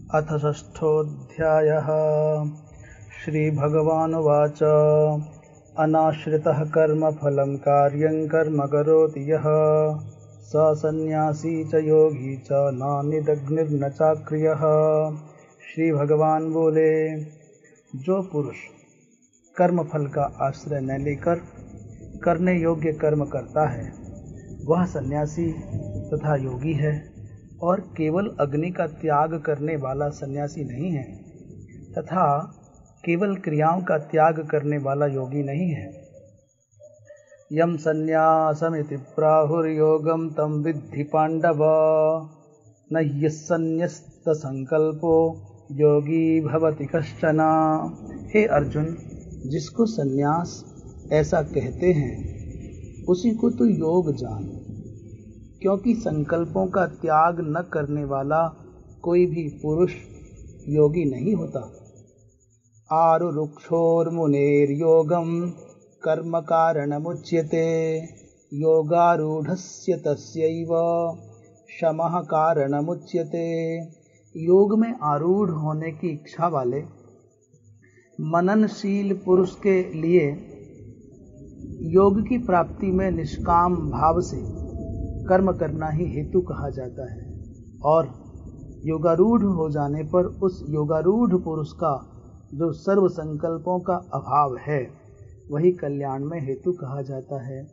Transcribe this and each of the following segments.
अथ षष्ठोऽध्यायः। श्रीभगवानुवाच अनाश्रितः कर्मफलं कार्यं कर्म करोति यः स सन्न्यासी च योगी च न निदग्निर्न चाक्रियः। श्री भगवान बोले, जो पुरुष कर्मफल का आश्रय न लेकर करने योग्य कर्म करता है वह सन्यासी तथा योगी है, और केवल अग्नि का त्याग करने वाला सन्यासी नहीं है तथा केवल क्रियाओं का त्याग करने वाला योगी नहीं है। यम सन्यासमिति प्राहुर्योगम तम विद्धि पांडव न यस्सन्न्यस्त संकल्पो योगी भवति कश्चन। हे अर्जुन, जिसको सन्यास ऐसा कहते हैं उसी को तू योग जान, क्योंकि संकल्पों का त्याग न करने वाला कोई भी पुरुष योगी नहीं होता। आरुरुक्षोर्मुनेर्योगम कर्म कारणमुच्यते योगारूढ़स्य तस्यैव शमः कारणमुच्यते। योग में आरूढ़ होने की इच्छा वाले मननशील पुरुष के लिए योग की प्राप्ति में निष्काम भाव से कर्म करना ही हेतु कहा जाता है, और योगारूढ़ हो जाने पर उस योगारूढ़ पुरुष का जो सर्व संकल्पों का अभाव है वही कल्याण में हेतु कहा जाता है।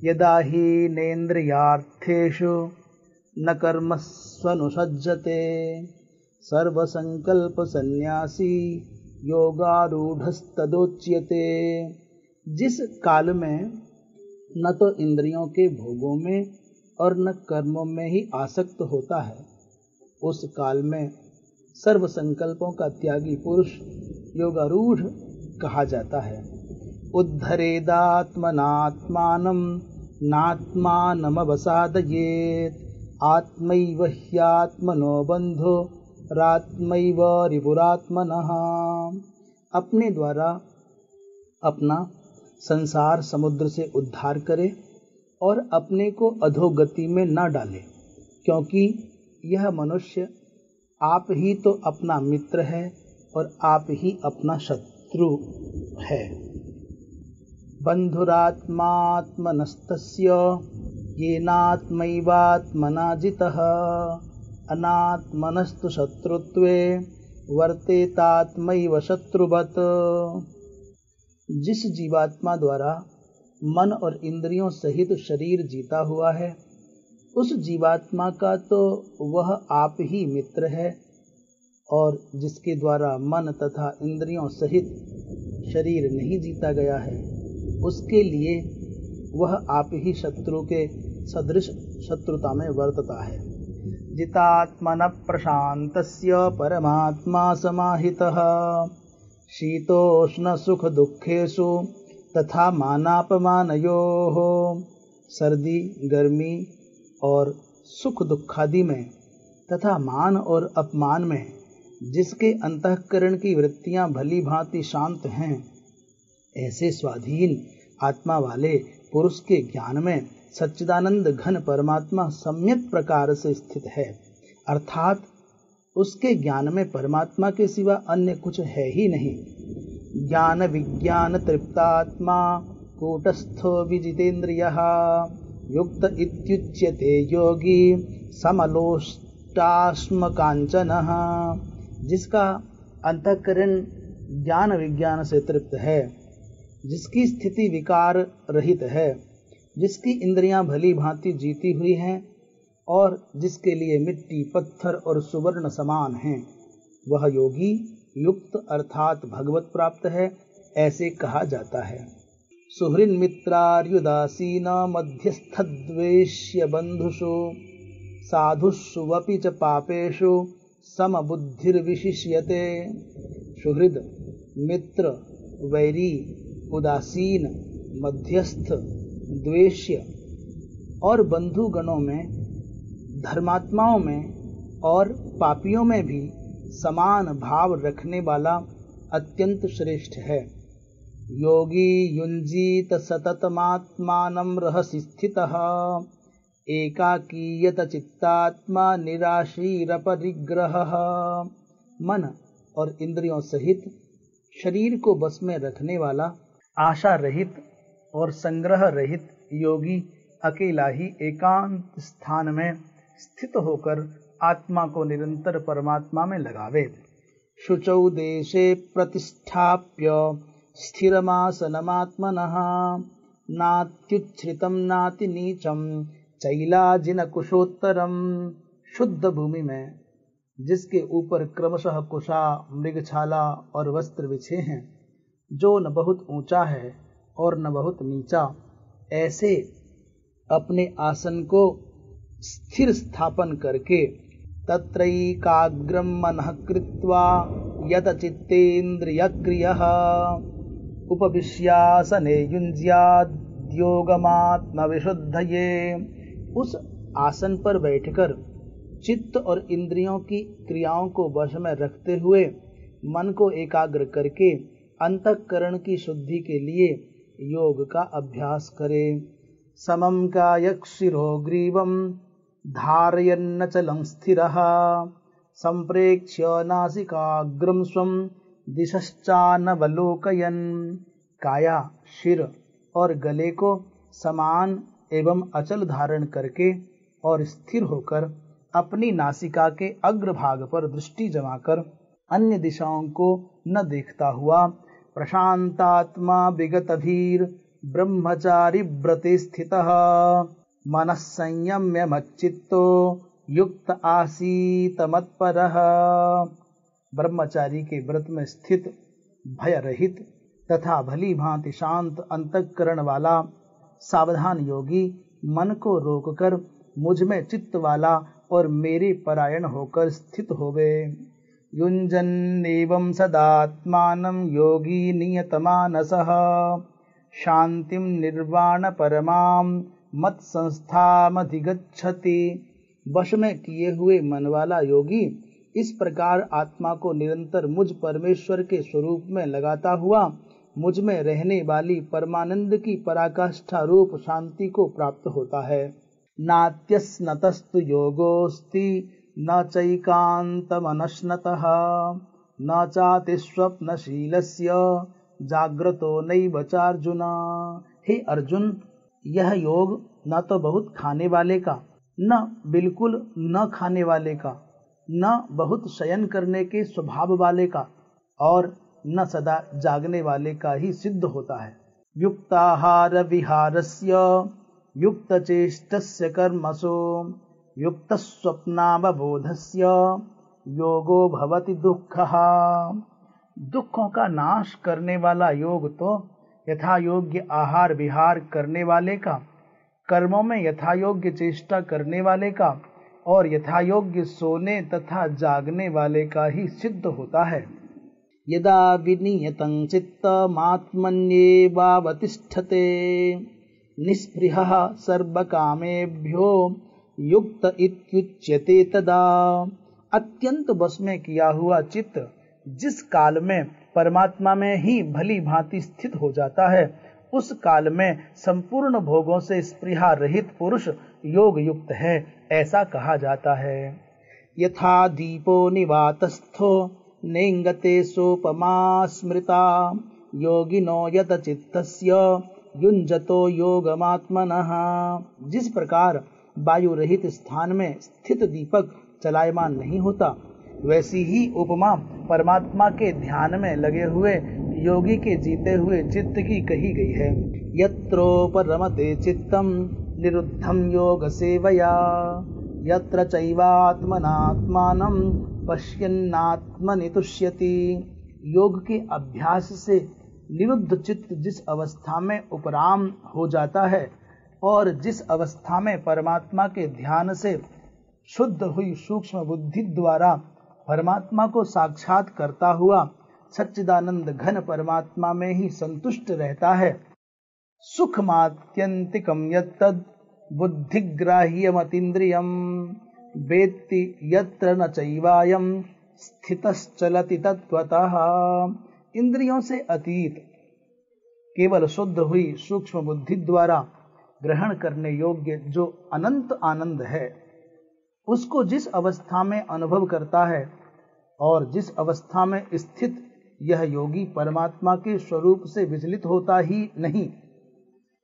यदा ही नेन्द्रियार्थेषु न कर्मस्वनुसज्जते सर्वसंकल्प सन्यासी योगारूढ़स्तदोच्यते। जिस काल में न तो इंद्रियों के भोगों में और न कर्मों में ही आसक्त होता है, उस काल में सर्व संकल्पों का त्यागी पुरुष योगारूढ़ कहा जाता है। उद्धरेदात्मनात्मानं नात्मानमवसादयेत् आत्मैव ह्यात्मनो बन्धो रात्मैव रिपुरात्मनः। अपने द्वारा अपना संसार समुद्र से उद्धार करे और अपने को अधोगति में न डाले, क्योंकि यह मनुष्य आप ही तो अपना मित्र है और आप ही अपना शत्रु है। बंधुरात्मात्मनस्तस्य येनात्मैवात्मना जितः अनात्मनस्तु शत्रुत्वे वर्तेतात्मैव शत्रुवत्। जिस जीवात्मा द्वारा मन और इंद्रियों सहित शरीर जीता हुआ है उस जीवात्मा का तो वह आप ही मित्र है, और जिसके द्वारा मन तथा इंद्रियों सहित शरीर नहीं जीता गया है उसके लिए वह आप ही शत्रु के सदृश शत्रुता में वर्तता है। जितात्मन प्रशांतस्य परमात्मा समाहितः शीतोष्ण सुख दुखेषु तथा मानापमानयोः। सर्दी गर्मी और सुख दुखादि में तथा मान और अपमान में जिसके अंतःकरण की वृत्तियां भली भांति शांत हैं, ऐसे स्वाधीन आत्मा वाले पुरुष के ज्ञान में सच्चिदानंद घन परमात्मा सम्यक प्रकार से स्थित है, अर्थात उसके ज्ञान में परमात्मा के सिवा अन्य कुछ है ही नहीं। ज्ञान विज्ञान तृप्तात्मा कूटस्थो विजितेन्द्रियः युक्त इत्युच्यते योगी समलोष्टाश्म कांचनः। जिसका अंतःकरण ज्ञान विज्ञान से तृप्त है, जिसकी स्थिति विकार रहित है, जिसकी इंद्रियां भली भांति जीती हुई हैं और जिसके लिए मिट्टी पत्थर और सुवर्ण समान हैं, वह योगी युक्त अर्थात भगवत प्राप्त है, ऐसे कहा जाता है। सुहृन् मित्रार्युदासीन मध्यस्थद्वेष्य बंधुषु साधुषु वपि च पापेषु समबुद्धिर्विशिष्यते। सुहृद, मित्र, वैरी, उदासीन, मध्यस्थ, द्वेष्य और बंधुगणों में, धर्मात्माओं में और पापियों में भी समान भाव रखने वाला अत्यंत श्रेष्ठ है। योगी युञ्जीत सततमात्मानं रहसि स्थितः एकाकीयत चित्तात्मा निराशीरपरिग्रहः। मन और इंद्रियों सहित शरीर को बस में रखने वाला आशा रहित और संग्रह रहित योगी अकेला ही एकांत स्थान में स्थित होकर आत्मा को निरंतर परमात्मा में लगावे। शुचौ देशे प्रतिष्ठाप्य स्थिरमासनमात्मनः नात्युच्छ्रितं नाति नीचम चैलाजिन कुशोत्तरम। शुद्ध भूमि में जिसके ऊपर क्रमशः कुशा, मृगछाला और वस्त्र बिछे हैं, जो न बहुत ऊंचा है और न बहुत नीचा, ऐसे अपने आसन को स्थिर स्थापन करके तत्रैकाग्रं मनः कृत्वा यत चित्तेन्द्रियक्रियः उपविश्यासने युञ्ज्याद् योगमात्मविशुद्धये। उस आसन पर बैठकर चित्त और इंद्रियों की क्रियाओं को वश में रखते हुए मन को एकाग्र करके अंतःकरण की शुद्धि के लिए योग का अभ्यास करे। समं कायशिरो ग्रीवं धारयन्नचलं स्थिरः संप्रेक्ष्य नासिकाग्रं स्वं दिशश्चानवलोकयन्। काया, शिर और गले को समान एवं अचल धारण करके और स्थिर होकर अपनी नासिका के अग्रभाग पर दृष्टि जमाकर अन्य दिशाओं को न देखता हुआ प्रशांतात्मा विगतधीर ब्रह्मचारी व्रते स्थितः मनः संयम्य मच्चित्तो युक्त आसीत मत्परः। ब्रह्मचारी के व्रत में स्थित, भय रहित तथा भली भांति शांत अंतःकरण वाला सावधान योगी मन को रोककर मुझ में चित्त वाला और मेरे परायण होकर स्थित होवे। युञ्जन्नेवं सदात्मानं योगी नियतमानसः शांतिं निर्वाण परमां मत संस्थामधिगच्छति। वश में किए हुए मन वाला योगी इस प्रकार आत्मा को निरंतर मुझ परमेश्वर के स्वरूप में लगाता हुआ मुझ में रहने वाली परमानंद की पराकाष्ठा रूप शांति को प्राप्त होता है। नात्यस्नतस्तु योगोस्ति न चैकान्तमनश्नतः न चातिस्वप्नशीलस्य जाग्रतो नैव चार्जुन। हे अर्जुन, यह योग न तो बहुत खाने वाले का, न बिल्कुल न खाने वाले का, न बहुत शयन करने के स्वभाव वाले का और न सदा जागने वाले का ही सिद्ध होता है। युक्ताहार विहारस्य युक्त चेष्टस्य कर्मसु युक्त स्वप्नावबोधस्य योगो भवति दुःखः। दुखों का नाश करने वाला योग तो यथा योग्य आहार विहार करने वाले का, कर्मों में यथा योग्य चेष्टा करने वाले का और यथा योग्य सोने तथा जागने वाले का ही सिद्ध होता है। यदा विनियतं चित्तमात्मन्येवावतिष्ठते निस्पृहः सर्वकामेभ्यो युक्त इत्युच्यते तदा। अत्यंत बस में किया हुआ चित्त जिस काल में परमात्मा में ही भली भांति स्थित हो जाता है, उस काल में संपूर्ण भोगों से स्पृहा रहित पुरुष योग युक्त है, ऐसा कहा जाता है। यथा दीपो निवातस्थो नेंगते सोपमा स्मृता योगिनो यत चित्तस्य युञ्जतो योगमात्मनः। जिस प्रकार वायु रहित स्थान में स्थित दीपक चलायमान नहीं होता, वैसी ही उपमा परमात्मा के ध्यान में लगे हुए योगी के जीते हुए चित्त की कही गई है। यत्रोपरमते चित्तम निरुद्धं योग सेवया यत्र चैवात्मनात्मानं पश्यन्नात्मनि तुष्यति। योग के अभ्यास से निरुद्ध चित्त जिस अवस्था में उपराम हो जाता है और जिस अवस्था में परमात्मा के ध्यान से शुद्ध हुई सूक्ष्म बुद्धि द्वारा परमात्मा को साक्षात करता हुआ सच्चिदानंद घन परमात्मा में ही संतुष्ट रहता है। सुखमात्यंतिकं यत्तद् बुद्धिग्राह्यमतीन्द्रियं वेत्ति यत्र न चैवायं स्थितश्चलति तत्त्वतः। इंद्रियों से अतीत केवल शुद्ध हुई सूक्ष्म बुद्धि द्वारा ग्रहण करने योग्य जो अनंत आनंद है, उसको जिस अवस्था में अनुभव करता है और जिस अवस्था में स्थित यह योगी परमात्मा के स्वरूप से विचलित होता ही नहीं,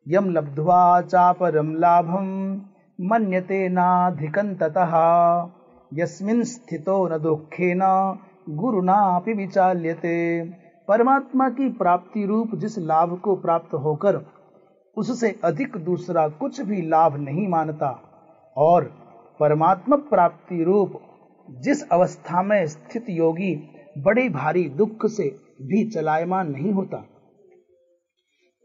यम लब्ध्वा चापरम लाभम मन्यते नाधिकं ततः यस्मिन् स्थितो न दुःखेन गुरुनापि विचाल्यते। परमात्मा की प्राप्ति रूप जिस लाभ को प्राप्त होकर उससे अधिक दूसरा कुछ भी लाभ नहीं मानता, और परमात्मा प्राप्ति रूप जिस अवस्था में स्थित योगी बड़े भारी दुख से भी चलायमान नहीं होता,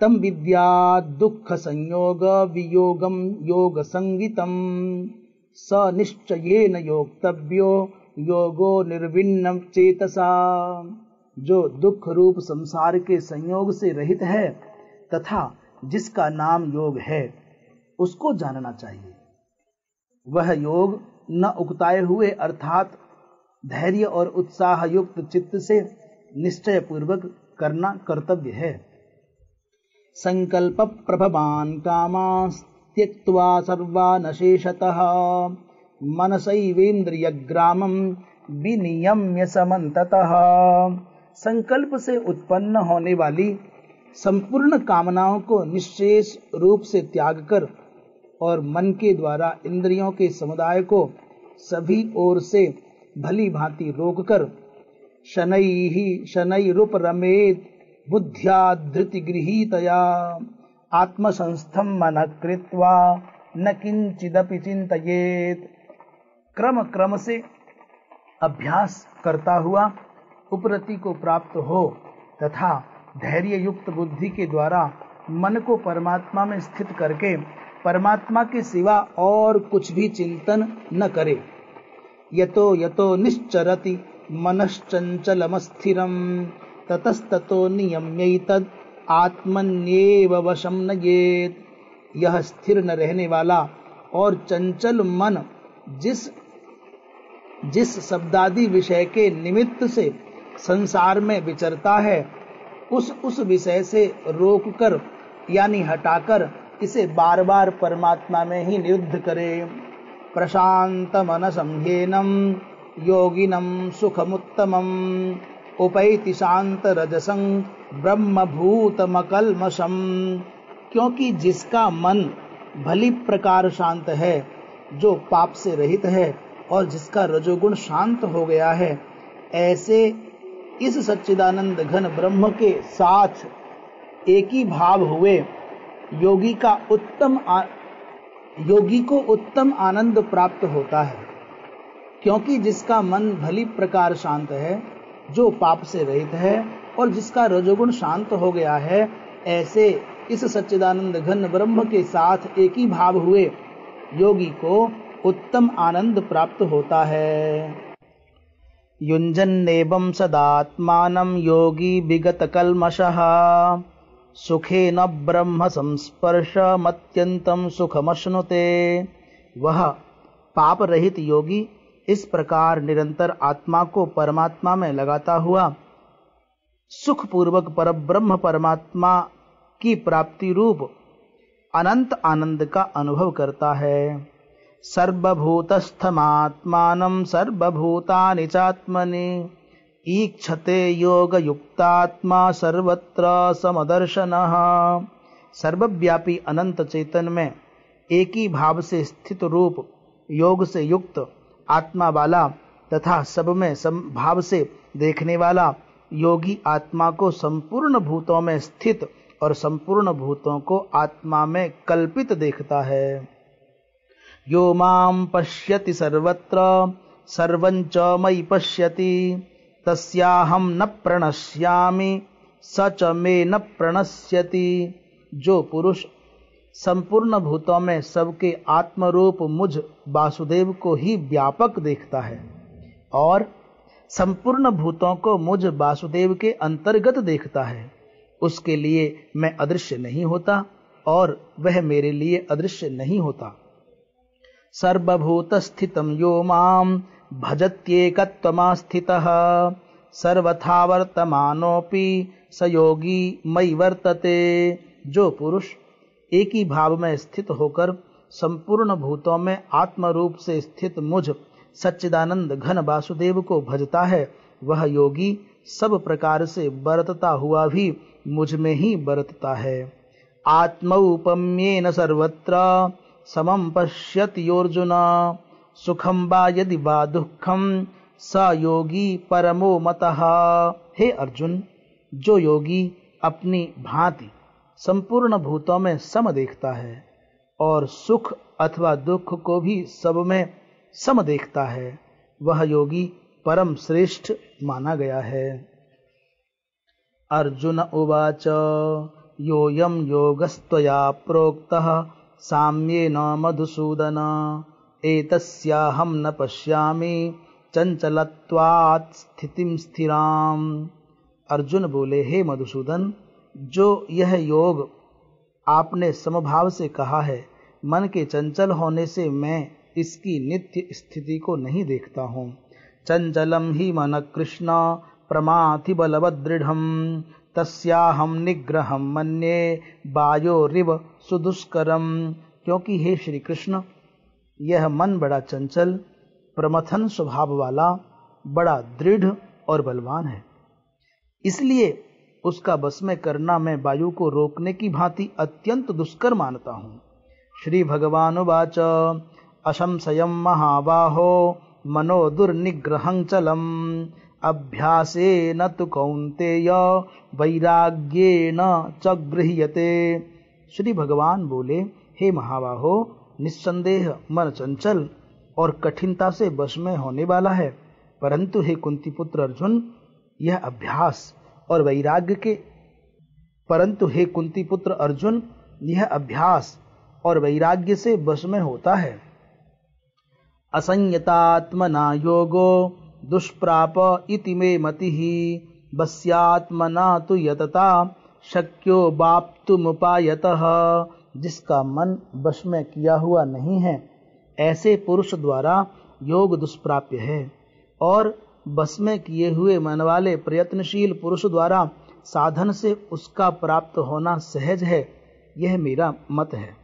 तम विद्या दुख संयोग वियोगम योग संगितम स निश्चयेन योक्तव्यो योगो निर्विण्णम चेतसा। जो दुख रूप संसार के संयोग से रहित है तथा जिसका नाम योग है, उसको जानना चाहिए। वह योग न उकताए हुए अर्थात धैर्य और उत्साह युक्त चित्त से निश्चय पूर्वक करना कर्तव्य है। संकल्प प्रभवान कामास् त्यक्त्वा सर्वान् शेषतः मनसैवेन्द्रियग्रामं विनियम्य समन्ततः। संकल्प से उत्पन्न होने वाली संपूर्ण कामनाओं को निश्शेष रूप से त्याग कर और मन के द्वारा इंद्रियों के समुदाय को सभी ओर से भली भांति रोककर शनैरुपरमेत् बुद्ध्या धृति गृहीतया आत्मसंस्थं मनः कृत्वा न किंचिदपि चिंतयेत्। क्रम क्रम से अभ्यास करता हुआ उपरति को प्राप्त हो तथा धैर्य युक्त बुद्धि के द्वारा मन को परमात्मा में स्थित करके परमात्मा के सिवा और कुछ भी चिंतन न करे। यतो यतो निश्चरति मनश्चंचलमस्थिरं ततस्ततो नियम्यैतद् आत्मन्येव वशं नयेत्। यह स्थिर न रहने वाला और चंचल मन जिस शब्दादि विषय के निमित्त से संसार में विचरता है, उस विषय से रोककर यानी हटाकर इसे बार बार परमात्मा में ही निरुद्ध करे। प्रशांत मनसं ह्येनं योगिनं सुखमुत्तमम् उपैति शांत रजसं ब्रह्मभूतमकल्मषम्। क्योंकि जिसका मन भली प्रकार शांत है, जो पाप से रहित है और जिसका रजोगुण शांत हो गया है, ऐसे इस सच्चिदानंद घन ब्रह्म के साथ एक ही भाव हुए योगी को उत्तम आनंद प्राप्त होता है। क्योंकि जिसका मन भली प्रकार शांत है, जो पाप से रहित है और जिसका रजोगुण शांत हो गया है, ऐसे इस सच्चिदानंद घन ब्रह्म के साथ एक ही भाव हुए योगी को उत्तम आनंद प्राप्त होता है। युञ्जन्नेवं सदात्मानं योगी विगत कल्मषः सुखेन ब्रह्म संस्पर्शमत्यन्तं सुखमश्नुते। वह पाप रहित योगी इस प्रकार निरंतर आत्मा को परमात्मा में लगाता हुआ सुख पूर्वक परब्रह्म परमात्मा की प्राप्ति रूप अनंत आनंद का अनुभव करता है। सर्वभूतस्थमात्मानं सर्वभूतानि चात्मनि ईक्षते योग युक्तात्मा सर्वत्र समदर्शनः। सर्वव्यापी अनंत चेतन में एक ही भाव से स्थित रूप योग से युक्त आत्मा वाला तथा सब में समभाव से देखने वाला योगी आत्मा को संपूर्ण भूतों में स्थित और संपूर्ण भूतों को आत्मा में कल्पित देखता है। यो मां पश्यति सर्वत्र सर्वं च मयि पश्यति तस्याहं न प्रणश्यामि स च मे न प्रणश्यति। जो पुरुष संपूर्ण भूतों में सबके आत्मरूप मुझ वासुदेव को ही व्यापक देखता है और संपूर्ण भूतों को मुझ वासुदेव के अंतर्गत देखता है, उसके लिए मैं अदृश्य नहीं होता और वह मेरे लिए अदृश्य नहीं होता। सर्वभूतस्थितं यो मां भजत्येकत्वमास्थितः सर्वथा वर्तमानोऽपि स योगी मयि वर्तते। जो पुरुष एक ही भाव में स्थित होकर संपूर्ण भूतों में आत्म रूप से स्थित मुझ सच्चिदानंद घन वासुदेव को भजता है, वह योगी सब प्रकार से बरतता हुआ भी मुझ में ही बरतता है। आत्मौपम्येन सर्वत्र समं पश्यति योऽर्जुन, सुखं वा यदि वा दुःखं स योगी परमो मतः। हे अर्जुन, जो योगी अपनी भांति संपूर्ण भूतों में सम देखता है और सुख अथवा दुख को भी सब में सम देखता है, वह योगी परम श्रेष्ठ माना गया है। अर्जुन उवाच योऽयं योगस्त्वया प्रोक्तः साम्येन मधुसूदन, एतस्याहं न पश्यामि चंचलत्वात् स्थितिं स्थिराम। अर्जुन बोले, हे मधुसूदन, जो यह योग आपने समभाव से कहा है, मन के चंचल होने से मैं इसकी नित्य स्थिति को नहीं देखता हूँ। चंचलम ही मन कृष्ण प्रमाथि बलवदृढ़म, तस्याहम निग्रहम मन्ये वायोरिव सुदुष्करम। क्योंकि हे श्री कृष्ण, यह मन बड़ा चंचल प्रमथन स्वभाव वाला, बड़ा दृढ़ और बलवान है, इसलिए उसका बस में करना मैं वायु को रोकने की भांति अत्यंत दुष्कर मानता हूँ। श्री भगवान उवाच असंशयं महाबाहो मनो दुर्निग्रहं चलम, अभ्यासेन तु कौन्तेय वैराग्येन च गृह्यते। श्री भगवान बोले, हे महाबाहो, निस्संदेह मन चंचल और कठिनता से वश में होने वाला है, परंतु हे कुंती पुत्र अर्जुन, यह अभ्यास और वैराग्य के यह अभ्यास और वैराग्य से वश में होता है। असंयतात्मना योगो दुष्प्राप इति मे मतिः, वस्यात्मना तु यतता शक्यो वाप्तुमुपायतः। जिसका मन वश में किया हुआ नहीं है, ऐसे पुरुष द्वारा योग दुष्प्राप्य है, और बस में किए हुए मन वाले प्रयत्नशील पुरुष द्वारा साधन से उसका प्राप्त होना सहज है। यह मेरा मत है।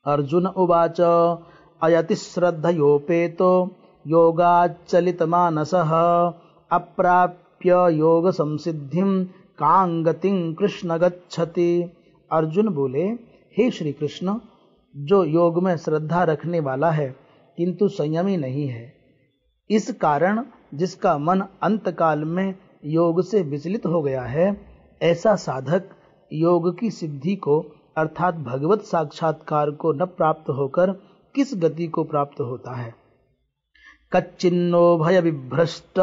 अर्जुन उवाच अयति श्रद्धयोपेतो योगाच्चलितमानसः, अप्राप्य योग संसिद्धिं कां गतिं कृष्ण गच्छति। अर्जुन बोले, हे श्री कृष्ण, जो योग में श्रद्धा रखने वाला है किंतु संयमी नहीं है, इस कारण जिसका मन अंतकाल में योग से विचलित हो गया है, ऐसा साधक योग की सिद्धि को अर्थात भगवत साक्षात्कार को न प्राप्त होकर किस गति को प्राप्त होता है। कच्चिन्नो भय विभ्रष्ट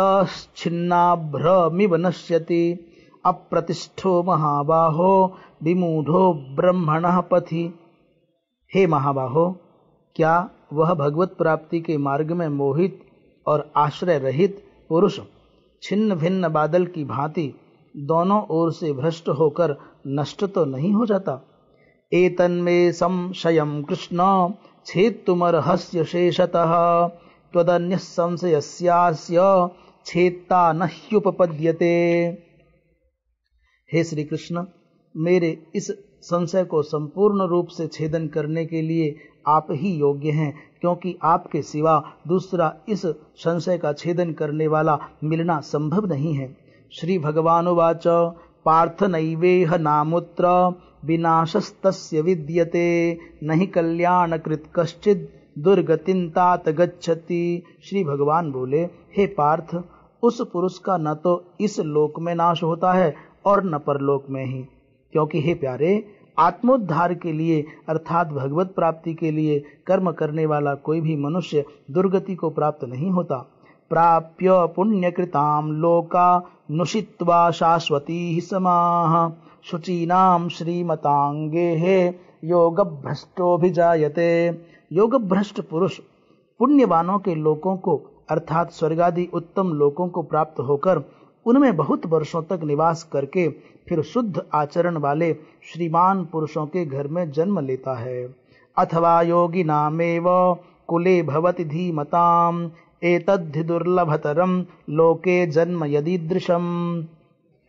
छिन्नाभ्रमिव नश्यति, अप्रतिष्ठो महाबाहो विमूढ़ो ब्रह्मणः पथि। हे महाबाहो, क्या वह भगवत प्राप्ति के मार्ग में मोहित और आश्रय रहित पुरुष छिन्न भिन्न बादल की भांति दोनों ओर से भ्रष्ट होकर नष्ट तो नहीं हो जाता। एतन्मे संशयं कृष्ण छेत्तुमर्हस्य शेषतः, त्वदन्यः संशयस्यास्य छेत्ता न ह्युपपद्यते। हे श्री कृष्ण, मेरे इस संशय को संपूर्ण रूप से छेदन करने के लिए आप ही योग्य हैं, क्योंकि आपके सिवा दूसरा इस संशय का छेदन करने वाला मिलना संभव नहीं है। श्री भगवान उवाच पार्थ नैवेह नामुत्र विनाशस्तस्य विद्यते, नहि कल्याणकृत कश्चित् दुर्गतिं तात गच्छति। श्री भगवान बोले, हे पार्थ, उस पुरुष का न तो इस लोक में नाश होता है और न परलोक में ही, क्योंकि हे प्यारे, आत्मोद्धार के लिए अर्थात भगवत प्राप्ति के लिए कर्म करने वाला कोई भी मनुष्य दुर्गति को प्राप्त नहीं होता। प्राप्य पुण्यकृताम लोका नुषित्वा शाश्वती समाः, शुचीनाम श्रीमतांगे योग भ्रष्टोभिजायते। योग भ्रष्ट पुरुष पुण्यवानों के लोकों को अर्थात स्वर्गादि उत्तम लोकों को प्राप्त होकर उनमें बहुत वर्षों तक निवास करके फिर शुद्ध आचरण वाले श्रीमान पुरुषों के घर में जन्म लेता है। अथवा योगी नामेव कुले भवति धीमताम, एतद्धि दुर्लभतरम लोके जन्म यदीदृशम।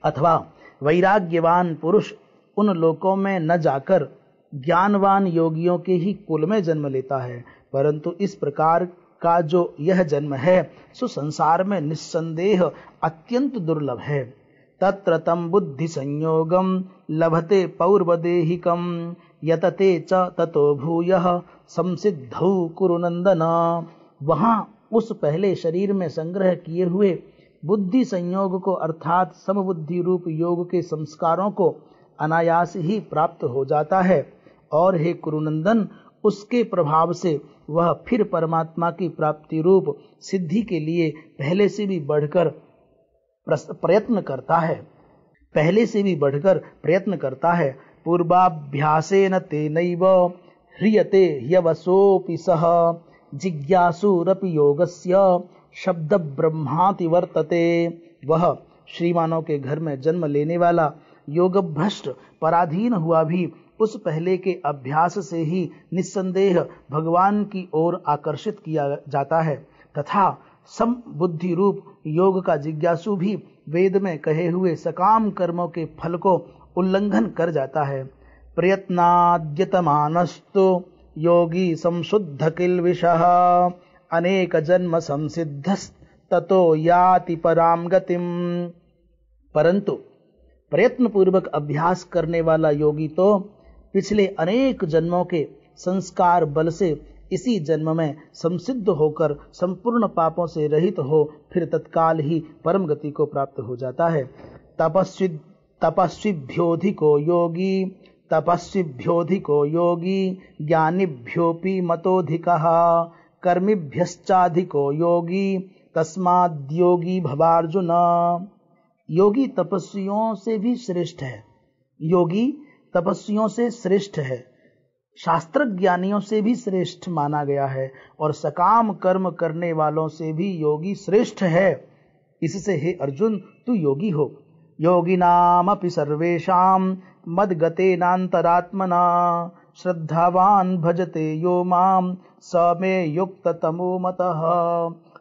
अथवा वैराग्यवान पुरुष उन लोकों में न जाकर ज्ञानवान योगियों के ही कुल में जन्म लेता है, परंतु इस प्रकार का जो यह जन्म है सो संसार में निस्संदेह अत्यंत दुर्लभ है। तत्र तम बुद्धि संयोगम लभते पौर्वदेहिकम यतते च ततो भूयः संसिद्धौ कुरु नंदन। वहां उस पहले शरीर में संग्रह किए हुए बुद्धि संयोग को अर्थात समबुद्धि रूप योग के संस्कारों को अनायास ही प्राप्त हो जाता है और हे कुरुनंदन उसके प्रभाव से वह फिर परमात्मा की प्राप्ति रूप सिद्धि के लिए पहले से भी बढ़कर प्रयत्न करता है। पूर्वाभ्यासेन तेनैव ह्रियते ह्यवसोऽपि सः जिज्ञासुरपि योगस्य शब्द ब्रह्माति वर्तते। वह श्रीमानों के घर में जन्म लेने वाला योग भ्रष्ट पराधीन हुआ भी उस पहले के अभ्यास से ही निस्संदेह भगवान की ओर आकर्षित किया जाता है तथा सम बुद्धि रूप योग का जिज्ञासु भी वेद में कहे हुए सकाम कर्मों के फल को उल्लंघन कर जाता है। प्रयत्नाद्यतमानस्तु योगी संशुद्ध किल्विषः अनेक जन्म संसिद्धस्ततो याति पराम गतिम। परंतु प्रयत्न पूर्वक अभ्यास करने वाला योगी तो पिछले अनेक जन्मों के संस्कार बल से इसी जन्म में संसिद्ध होकर संपूर्ण पापों से रहित हो फिर तत्काल ही परम गति को प्राप्त हो जाता है। तपस्विभ्योधिको योगी ज्ञानिभ्योऽपि मतोधिकः कर्मिभ्यश्चाधिको योगी तस्माद्योगी भवार्जुन। योगी तपस्वियों से भी श्रेष्ठ है, योगी तपस्वियों से श्रेष्ठ है, शास्त्र ज्ञानियों से भी श्रेष्ठ माना गया है और सकाम कर्म करने वालों से भी योगी श्रेष्ठ है। इससे हे अर्जुन तू योगी हो। योगिनामपि सर्वेषां मद्गतेनान्तरात्मना श्रद्धावान भजते यो माम स मे युक्ततमो मतः।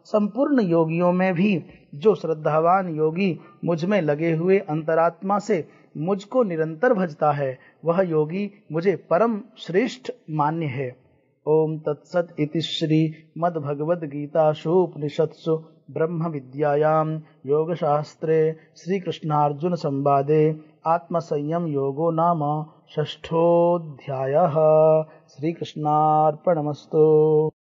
संपूर्ण योगियों में भी जो श्रद्धावान योगी मुझ में लगे हुए अंतरात्मा से मुझको निरंतर भजता है वह योगी मुझे परम श्रेष्ठ मान्य है। ओम तत्सत इति श्री मद्भगवद गीतासु उपनिषत्सु ब्रह्म विद्यायां योग शास्त्रे श्री कृष्णार्जुन संवादे आत्मसंयम योगो नाम षष्ठोऽध्यायः। श्री कृष्णार्पणमस्तु।